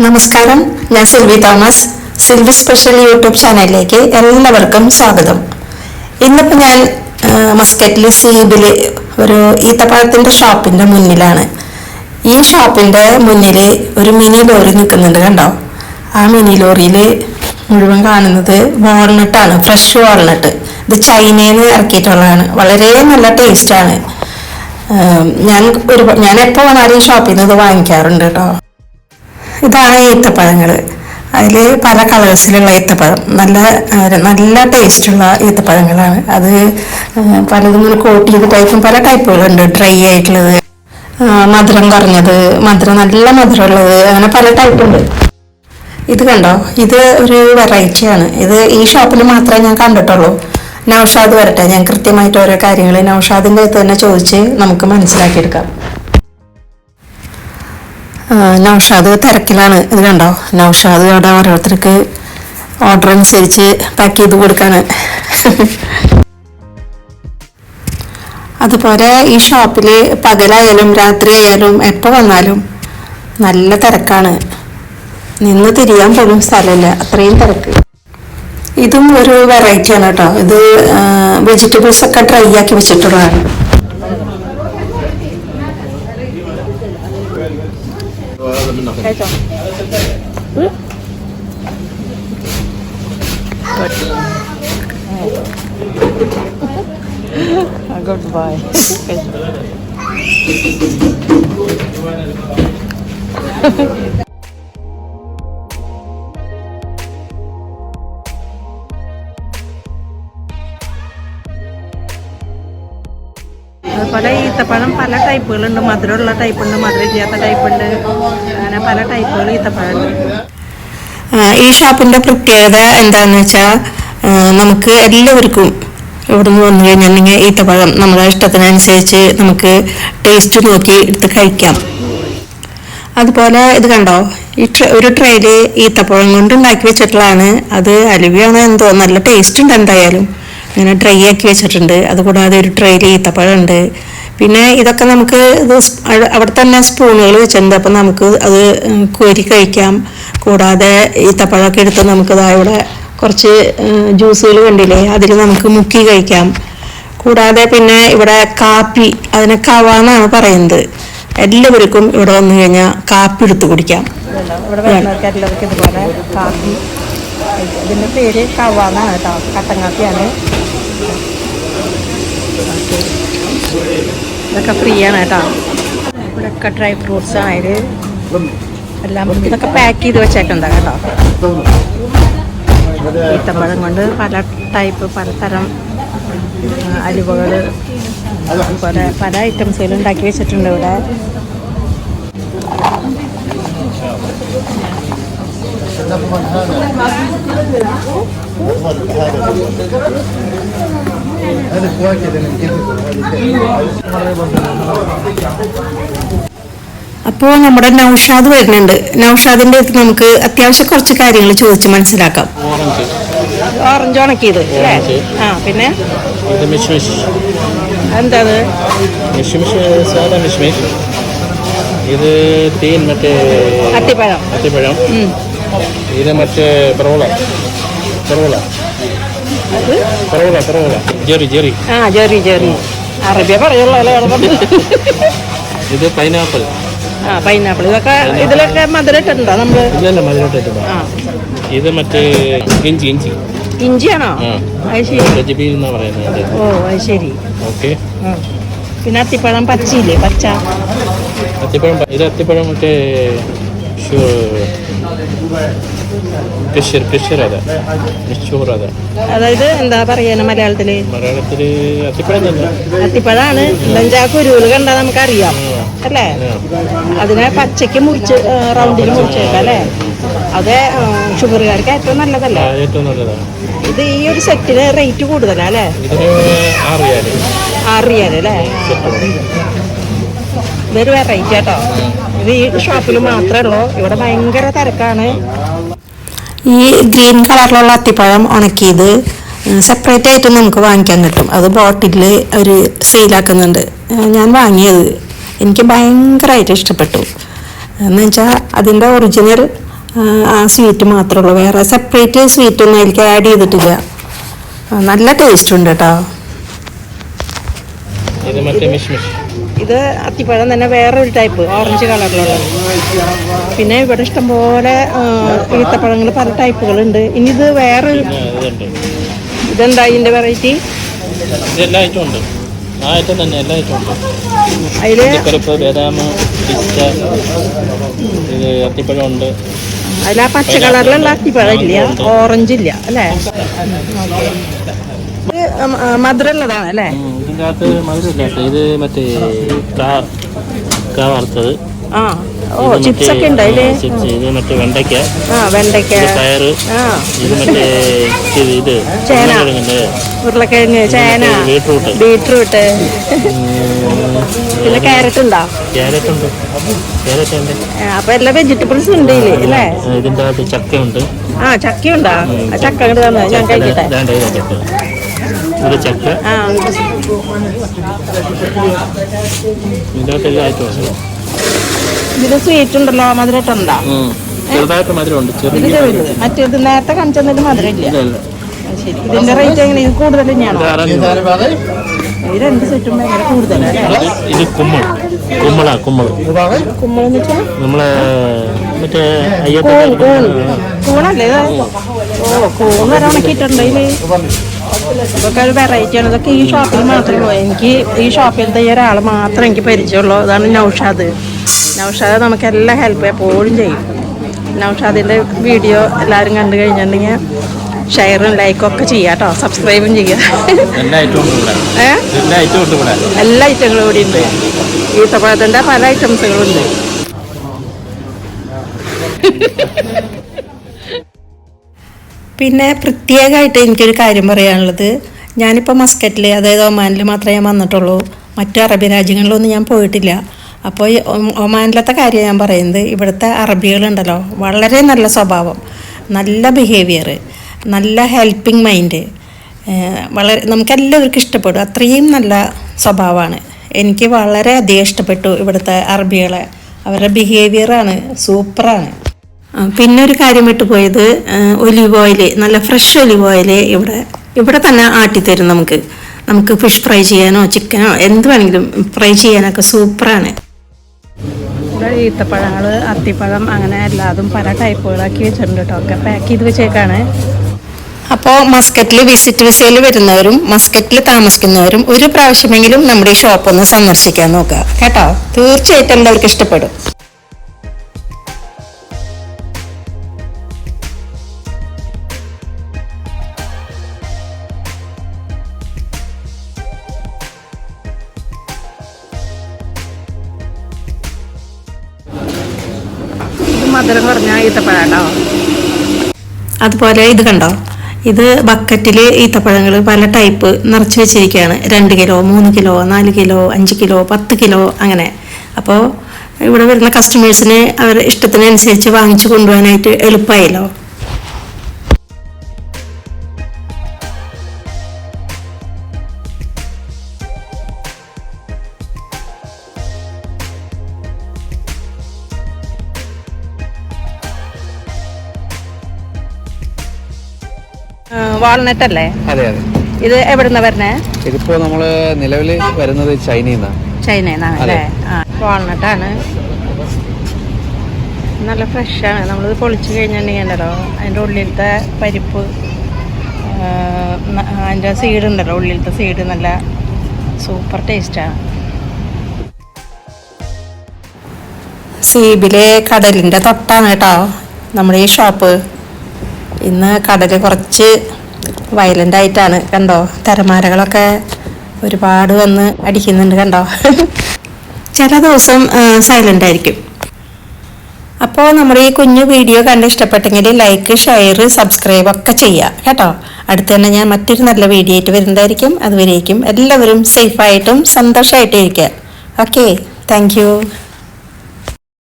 നമസ്കാരം, ഞാൻ Silvy Thomas. Silvy special YouTube ചാനലിലേക്ക് എല്ലാവർക്കും സ്വാഗതം. ഇന്നിപ്പോൾ ഞാൻ മസ്കറ്റിലെ സീബിൽ ഒരു ഈത്തപ്പഴത്തിൻ്റെ ഷോപ്പിൻ്റെ മുന്നിലാണ്. ഈ ഷോപ്പിൻ്റെ മുന്നിൽ ഒരു മിനി ലോറി നിൽക്കുന്നുണ്ട്, കണ്ടോ? ആ മിനി ലോറിയിൽ മുഴുവൻ കാണുന്നത് വാൾനട്ടാണ്, ഫ്രഷ് വാൾനട്ട്. ഇത് ചൈനയിൽ നിന്ന് ഇറക്കിയിട്ടുള്ളതാണ്. വളരെ നല്ല ടേസ്റ്റാണ്. ഞാൻ എപ്പോൾ വന്നാലും ഈ ഷോപ്പിൽ നിന്ന് ഇത് വാങ്ങിക്കാറുണ്ട് കേട്ടോ. ഇതാണ് ഈത്തപ്പഴങ്ങൾ. അതിൽ പല കളേഴ്സിലുള്ള ഈത്തപ്പഴം, നല്ല നല്ല ടേസ്റ്റുള്ള ഈത്തപ്പഴങ്ങളാണ്. അത് പലതും കോട്ട് ചെയ്ത ടൈപ്പും പല ടൈപ്പുകളുണ്ട്. ഡ്രൈ ആയിട്ടുള്ളത്, മധുരം കുറഞ്ഞത്, നല്ല മധുരമുള്ളത്, അങ്ങനെ പല ടൈപ്പുണ്ട്. ഇത് കണ്ടോ, ഇത് ഒരു വെറൈറ്റിയാണ്. ഇത് ഈ ഷോപ്പിൽ മാത്രമേ ഞാൻ കണ്ടിട്ടുള്ളൂ. നൗഷാദ് വരട്ടെ, ഞാൻ കൃത്യമായിട്ട് ഓരോ കാര്യങ്ങൾ നൗഷാദിൻ്റെ അടുത്ത് തന്നെ ചോദിച്ച് നമുക്ക് മനസ്സിലാക്കിയെടുക്കാം. നൗഷാദ് തിരക്കിലാണ്. ഇത് കണ്ടോ, നൗഷാദ് അവിടെ ഓരോരുത്തർക്ക് ഓർഡർ അനുസരിച്ച് പാക്ക് ചെയ്ത് കൊടുക്കാണ്. അതുപോലെ ഈ ഷോപ്പിൽ പകലായാലും രാത്രി ആയാലും എപ്പോൾ വന്നാലും നല്ല തിരക്കാണ്. നിന്ന് തിരിയാൻ പോലും സ്ഥലമില്ല, അത്രയും തിരക്ക്. ഇതും ഒരു വെറൈറ്റിയാണ് കേട്ടോ. ഇത് വെജിറ്റബിൾസ് ഒക്കെ ഡ്രൈ ആക്കി വെച്ചിട്ടുള്ളതാണ്. Goodbye. അതുപോലെ ഈത്തപ്പഴം പല ടൈപ്പുകളുണ്ട്. മധുരമുള്ള ടൈപ്പുണ്ട്, മധുരം ഇല്ലാത്ത ടൈപ്പുണ്ട്, അങ്ങനെ പല ടൈപ്പുകൾ ഈത്തപ്പഴമുണ്ട്. ഈ ഷോപ്പിൻ്റെ പ്രത്യേകത എന്താണെന്ന് വെച്ചാൽ, നമുക്ക് എല്ലാവർക്കും ഇവിടെ നിന്ന് വന്നു കഴിഞ്ഞിട്ടുണ്ടെങ്കിൽ ഈത്തപ്പഴം നമ്മുടെ ഇഷ്ടത്തിനനുസരിച്ച് നമുക്ക് ടേസ്റ്റ് നോക്കി എടുത്ത് കഴിക്കാം. അതുപോലെ ഇത് കണ്ടോ, ഒരു ട്രേയിൽ ഈത്തപ്പഴം കൊണ്ട് ഉണ്ടാക്കി വെച്ചിട്ടുള്ളതാണ്. അത് അലുവയാണോ എന്തോ, നല്ല ടേസ്റ്റ് ഉണ്ട്. എന്തായാലും ഇങ്ങനെ ഡ്രൈ ആക്കി വെച്ചിട്ടുണ്ട്. അതുകൂടാതെ ഒരു ട്രേയിൽ ഈത്തപ്പഴം ഉണ്ട്. പിന്നെ ഇതൊക്കെ നമുക്ക് ഇത് അവിടെ തന്നെ സ്പൂണുകൾ വെച്ചിട്ടുണ്ട്, അപ്പം നമുക്ക് അത് കോരി കഴിക്കാം. കൂടാതെ ഈത്തപ്പഴമൊക്കെ എടുത്ത് നമുക്ക് ഇവിടെ കുറച്ച് ജ്യൂസുകൾ കണ്ടില്ലേ, അതിൽ നമുക്ക് മുക്കി കഴിക്കാം. കൂടാതെ പിന്നെ ഇവിടെ കാപ്പി, അതിനെ കവ എന്നാണ് പറയുന്നത്. എല്ലാവർക്കും ഇവിടെ വന്നു കഴിഞ്ഞാൽ കാപ്പി എടുത്ത് കുടിക്കാം. ഇവിടെ വരുന്നവർക്ക് എല്ലാവർക്കും ഇതുപോലെ കാപ്പി, ഇതിൻ്റെ പേര് കവ എന്നാണ് കേട്ടോ, കട്ടൻ കാപ്പിയാണ്. ഇതൊക്കെ ഫ്രീ ആണ് കേട്ടോ. ഇവിടെയൊക്കെ ഡ്രൈ ഫ്രൂട്ട്സ് ആണ്, എല്ലാം ഇതൊക്കെ പാക്ക് ചെയ്ത് വെച്ചേക്കുന്നതാ കേട്ടോ. ഈത്തപ്പഴം കൊണ്ട് പലതരം അലുവകൾ, അതുപോലെ പല ഐറ്റംസുകൾ ഉണ്ടാക്കി വെച്ചിട്ടുണ്ട് ഇവിടെ. അപ്പോൾ നമ്മുടെ നൗഷാദ് വരുന്നുണ്ട്. നൗഷാദിൻ്റെ അടുത്ത് നമുക്ക് അത്യാവശ്യം കുറച്ച് കാര്യങ്ങൾ ചോദിച്ച് മനസ്സിലാക്കാം. ഓറഞ്ച് ഉണക്കിയത് അല്ലേ? ആ, പിന്നെ എന്താണ് ഇത് തേൻ, മറ്റേ അത്തിപ്പഴം. ഇത് മറ്റേ പറവള ജെറി. ആ, ജെറി അറബിയ പറയുള്ളൂ. ഇത് പൈനാപ്പിൾ. ആ, പൈനാപ്പിൾ. ഇതൊക്കെ ഇതിലൊക്കെ മധുരട്ടുണ്ടോ നമ്മള്? ഇല്ലല്ല, മധുരട്ടിട്ടുണ്ടോ? ഇത് മറ്റേ ഇഞ്ചിയാണോ? അത് ശരി, എന്നാ പറയുന്നത്. ഓ, അത് ശരി. ഓക്കെ. പിന്നെ അത്തിപ്പഴം പച്ചയില്ലേ, പച്ച അത്തിപ്പഴം. ഇത് അത്തിപ്പഴം മറ്റേ അതായത് എന്താ പറയാ മലയാളത്തില് അത്തിപ്പഴം തന്നെ. അത്തിപ്പഴാണ്. എന്താ കുരുവിള് കണ്ടാ നമുക്കറിയാം അല്ലേ? അതിനെ പച്ചക്ക് മുറിച്ച് റൗണ്ടിൽ മുറിച്ചേക്കാം അല്ലേ? അത് ഷുഗറുകാർക്ക് ഏറ്റവും നല്ലതല്ലേ? ഏറ്റവും നല്ലതാണ്. ഇത് ഈ ഒരു സെറ്റിന് റേറ്റ് കൂടുതലാ അല്ലേ? 6 റിയാൽ അല്ലേ? ഇതൊരു വെറൈറ്റി കേട്ടോ. ഇത് ഈ ഷോപ്പിൽ മാത്രമേ ഉള്ളൂ. ഇവിടെ ഭയങ്കര തിരക്കാണ്. ഈ ഗ്രീൻ കളറിലുള്ള അത്തിപ്പഴം ഉണക്കിയത് സെപ്പറേറ്റ് ആയിട്ട് നമുക്ക് വാങ്ങിക്കാൻ കിട്ടും. അത് ബോട്ടിലിൽ അവർ സെയിലാക്കുന്നുണ്ട്. ഞാൻ വാങ്ങിയത് എനിക്ക് ഭയങ്കരമായിട്ട് ഇഷ്ടപ്പെട്ടു. എന്ന് വെച്ചാൽ അതിൻ്റെ ഒറിജിനൽ ആ സ്വീറ്റ് മാത്രമേ ഉള്ളൂ, വേറെ സെപ്പറേറ്റ് സ്വീറ്റൊന്നും അതിലേക്ക് ആഡ് ചെയ്തിട്ടില്ല. നല്ല ടേസ്റ്റ് ഉണ്ട് കേട്ടോ. ഇത് മറ്റേ മിഷ്മിഷ്. ഇത് അത്തിപ്പഴം തന്നെ വേറൊരു ടൈപ്പ് ഓറഞ്ച് കളറിലുള്ളത്. പിന്നെ ഇവിടെ ഇഷ്ടംപോലെ ഈത്തപ്പഴങ്ങൾ പല ടൈപ്പുകളുണ്ട്. ഇനി ഇത് വേറൊരു ഇതെന്താ ഇതിൻ്റെ വെറൈറ്റി? എല്ലാ ഐറ്റം ഉണ്ട്. ആ ഐറ്റം തന്നെ എല്ലാ ഐറ്റം ഉണ്ട്. അതിൽ പരിപ്പ്, ബദാം, പിസ്ത, ഇത് അത്തിപ്പഴം ഉണ്ട്. അതിൽ ആ പച്ച കളറിലുള്ള അത്തിപ്പഴം ഇല്ല, ഓറഞ്ച് ഇല്ല അല്ലേ? ഇത് മധുരമുള്ളതാണ് അല്ലേ? ഇതിൻ്റെ അകത്ത് മധുരമില്ലാത്ത ഇത് മറ്റേ കാ വറുത്തത്. ആ ഓ ചിപ്സ് ഒക്കെ ഉണ്ട് അതില്. ഇത് മറ്റേ വെണ്ടയ്ക്ക, വെണ്ടയ്ക്ക, പയറ്, ഇത് മറ്റേ ഇത് ചേന, ഉരുളക്കിഴങ്ങ്, ചേന, ബീട്രൂട്ട്, പിന്നെ ക്യാരറ്റ് ഉണ്ടോ? ക്യാരറ്റ് ഉണ്ട്. ക്യാരറ്റ് ഉണ്ട്. അപ്പൊ എല്ലാ വെജിറ്റബിൾസും ഉണ്ട് അല്ലേ? ഇതിൻ്റെ അകത്ത് ചക്കയുണ്ട്. ചക്കയുണ്ടോ? ചക്ക അങ്ങോട്ട് തന്നെ ഞാൻ കഴിക്കട്ടെ. ഇത് ചക്ക. ഇതിനകത്ത് എല്ലാ ഐറ്റം ഉണ്ട്. ഇതില് സ്വീറ്റ് ഉണ്ടല്ലോ, മധുരട്ടുണ്ടോ? ചെറുതായിട്ട് മധുരമുണ്ട്. മറ്റേത് നേരത്തെ കാണിച്ചതിൽ മധുരം ഇല്ല. ശരി, ഇതിന്റെ റേറ്റ് എങ്ങനെ? ഇത് കൂടുതൽ തന്നെയാണോ? ഈ രണ്ട് സെറ്റും ഭയങ്കര കൂടുതലാണ്. ഇത് കുമ്മളെന്ന് വെച്ചാൽ നമ്മളെ മറ്റേ കൂണല്ലേ ഇത്? ഓ കൂണ് വരെ ഉണക്കിയിട്ടുണ്ട് ഇതില്. ഇതൊക്കെ ഒരു വെറൈറ്റിയാണ്. ഇതൊക്കെ ഈ ഷോപ്പിൽ മാത്രമേ ഉള്ളൂ. എനിക്ക് ഈ ഷോപ്പിലത്തെ ഈ ഒരാൾ മാത്രമേ എനിക്ക് പരിചയമുള്ളൂ. അതാണ് നൗഷാദ്. നൗഷാദ് നമുക്കെല്ലാം ഹെൽപ്പ് എപ്പോഴും ചെയ്യും. നൗഷാദിൻ്റെ വീഡിയോ എല്ലാവരും കണ്ടു കഴിഞ്ഞിട്ടുണ്ടെങ്കിൽ ഷെയറും ലൈക്കും ഒക്കെ ചെയ്യാം കേട്ടോ. സബ്സ്ക്രൈബും ചെയ്യുക. എല്ലാ ഐറ്റങ്ങളും ഇവിടെ ഉണ്ട്. ഈത്തപ്പഴത്തിൻ്റെ പല ഐറ്റംസുകളുണ്ട്. പിന്നെ പ്രത്യേകമായിട്ട് എനിക്കൊരു കാര്യം പറയാനുള്ളത്, ഞാനിപ്പോൾ മസ്കറ്റിൽ, അതായത് ഒമാനിൽ മാത്രമേ ഞാൻ വന്നിട്ടുള്ളൂ. മറ്റു അറബി രാജ്യങ്ങളിലൊന്നും ഞാൻ പോയിട്ടില്ല. അപ്പോൾ ഒമാനിലത്തെ കാര്യം ഞാൻ പറയുന്നത്, ഇവിടുത്തെ അറബികളുണ്ടല്ലോ, വളരെ നല്ല സ്വഭാവം, നല്ല ബിഹേവിയർ, നല്ല ഹെൽപ്പിംഗ് മൈൻഡ്, വളരെ നമുക്കെല്ലാവർക്കും ഇഷ്ടപ്പെടും. അത്രയും നല്ല സ്വഭാവമാണ്. എനിക്ക് വളരെയധികം ഇഷ്ടപ്പെട്ടു ഇവിടുത്തെ അറബികളെ. അവരുടെ ബിഹേവിയറാണ് സൂപ്പറാണ്. പിന്നെ ഒരു കാര്യം വിട്ടുപോയത്, ഒലിവ് ഓയിൽ, നല്ല ഫ്രഷ് ഒലിവ് ഓയിൽ ഇവിടെ തന്നെ ആട്ടിത്തരും. നമുക്ക് ഫിഷ് ഫ്രൈ ചെയ്യാനോ ചിക്കനോ എന്ത് വേണമെങ്കിലും ഫ്രൈ ചെയ്യാനൊക്കെ സൂപ്പറാണ്. ഇവിടെ ഈത്തപ്പഴങ്ങൾ, അത്തിപ്പഴം, അങ്ങനെ എല്ലാതും പല ടൈപ്പുകളാക്കി വെച്ചിട്ടുണ്ട് കേട്ടോ. ഒക്കെ പാക്ക് ചെയ്ത് വെച്ചേക്കാണ്. അപ്പോൾ മസ്കറ്റിൽ വിസിറ്റ് വിസയിൽ വരുന്നവരും മസ്കറ്റിൽ താമസിക്കുന്നവരും ഒരു പ്രാവശ്യമെങ്കിലും നമ്മുടെ ഈ ഷോപ്പ് ഒന്ന് സന്ദർശിക്കാൻ നോക്കുക കേട്ടോ. തീർച്ചയായിട്ടും എല്ലാവർക്കും ഇഷ്ടപ്പെടും. മധുരം കുറഞ്ഞ ഈത്തപ്പഴാട്ടോ. അതുപോലെ ഇത് കണ്ടോ, ഇത് ബക്കറ്റിൽ ഈത്തപ്പഴങ്ങൾ പല ടൈപ്പ് നിറച്ച് വെച്ചിരിക്കുകയാണ്. 2 kilo, 3 kilo, 4 kilo, 5 kilo, 10 kilo അങ്ങനെ. അപ്പോൾ ഇവിടെ വരുന്ന കസ്റ്റമേഴ്സിന് അവരുടെ ഇഷ്ടത്തിനനുസരിച്ച് വാങ്ങിച്ചു കൊണ്ടുപോകാനായിട്ട് എളുപ്പമായല്ലോ. വാൾനട്ട് അല്ലേ? അതെ അതെ. ഇത് എവിടുന്ന വരണേ? ഇതിപ്പോ നമ്മള് നിലവിൽ വരുന്നത് ചൈനയിൽ നിന്നാണ് അല്ലേ? വാൾനട്ടാണ്. നല്ല ഫ്രഷാണ്. നമ്മളിത് പൊളിച്ച് കഴിഞ്ഞിട്ടുണ്ടെങ്കിൽ ഉണ്ടല്ലോ, അതിൻ്റെ ഉള്ളിലത്തെ പരിപ്പ്, അതിൻ്റെ സീഡ് ഉണ്ടല്ലോ, ഉള്ളിലത്തെ സീഡ് നല്ല സൂപ്പർ ടേസ്റ്റാണ്. സീബിലെ കടലിൻ്റെ തൊട്ടാണ് കേട്ടോ നമ്മുടെ ഈ ഷോപ്പ്. ഇന്ന് കടൽ കുറച്ച് വയലൻ്റ് ആയിട്ടാണ്. കണ്ടോ, തിരമാലകളൊക്കെ ഒരുപാട് വന്ന് അടിക്കുന്നുണ്ട് കണ്ടോ. ചില ദിവസം സൈലൻ്റ് ആയിരിക്കും. അപ്പോൾ നമ്മുടെ ഈ കുഞ്ഞു വീഡിയോ കണ്ട് ഇഷ്ടപ്പെട്ടെങ്കിൽ ലൈക്ക്, ഷെയർ, സബ്സ്ക്രൈബ് ഒക്കെ ചെയ്യുക കേട്ടോ. അടുത്ത് തന്നെ ഞാൻ മറ്റൊരു നല്ല വീഡിയോ ആയിട്ട് വരുന്നതായിരിക്കും. അതുവരേക്കും എല്ലാവരും സേഫായിട്ടും സന്തോഷമായിട്ടും ഇരിക്കുക. Okay, thank you.